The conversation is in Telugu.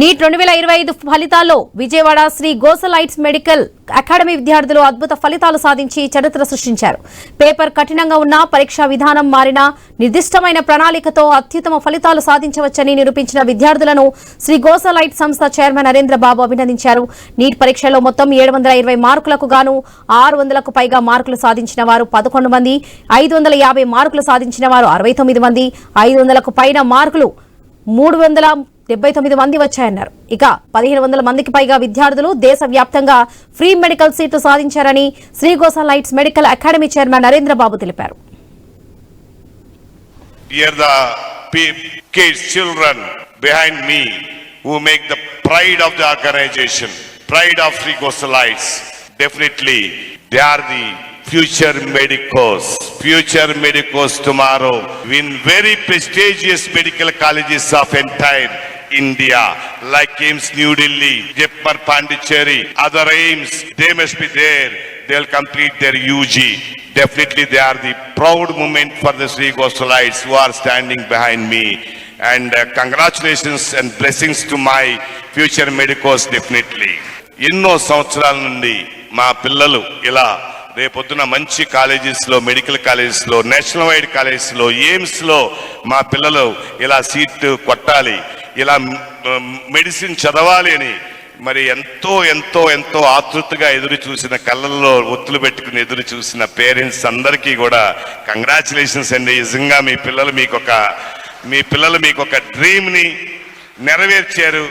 నీట్ 2025 ఫలితాల్లో విజయవాడ శ్రీ గోసలైట్స్ మెడికల్ అకాడమీ విద్యార్థులు అద్భుత ఫలితాలు సాధించి చరిత్ర సృష్టించారు. పేపర్ కఠినంగా ఉన్న పరీక్షా విధానం మారినా నిర్దిష్టమైన ప్రణాళికతో అత్యుత్తమ ఫలితాలు సాధించవచ్చని నిరూపించిన విద్యార్థులను శ్రీ గోసలైట్స్ సంస్థ చైర్మన్ నరేంద్ర బాబు అభినందించారు. నీట్ పరీక్షలో మొత్తం 720 మార్కులకు గాను 600కు పైగా మార్కులు సాధించిన వారు 11 మంది, 550 మార్కులు సాధించిన వారు 69 మంది, 500కు పైన మార్కులు 379 మంది వచ్చాయన్నారు. ఇక 1500 మందికి పైగా విద్యార్థులు దేశవ్యాప్తంగా ఫ్రీ మెడికల్ సీట్లు సాధించారని శ్రీ గోసలైట్స్ medical academy chairman Narendra Babu తెలిపారు. Here the kids, children behind me who make the pride of the organization, pride of Sri Gosalites. Definitely they are the future medicos tomorrow in very prestigious medical colleges of entire India, like AIIMS New Delhi, JEPMER Pondicherry, other AIIMS, they must be there. They'll complete their UG. Definitely they are the proud moment for the Sri Gosalites who are standing behind me. And congratulations and blessings to my future medicos definitely. ఎన్నో సంవత్సరాల నుండి మా పిల్లలు ఇలా రేపొద్దున మంచి కాలేజెస్లో, మెడికల్ కాలేజెస్లో, నేషనల్ వైడ్ కాలేజెస్లో, ఎయిమ్స్లో మా పిల్లలు ఇలా సీట్ కొట్టాలి, ఇలా మెడిసిన్ చదవాలి అని మరి ఎంతో ఎంతో ఎంతో ఆతృతగా ఎదురు చూసిన, కళ్ళల్లో ఒత్తులు పెట్టుకుని ఎదురు చూసిన పేరెంట్స్ అందరికీ కూడా కంగ్రాచులేషన్స్ అండి. నిజంగా మీ పిల్లలు మీకు ఒక డ్రీమ్ని నెరవేర్చారు.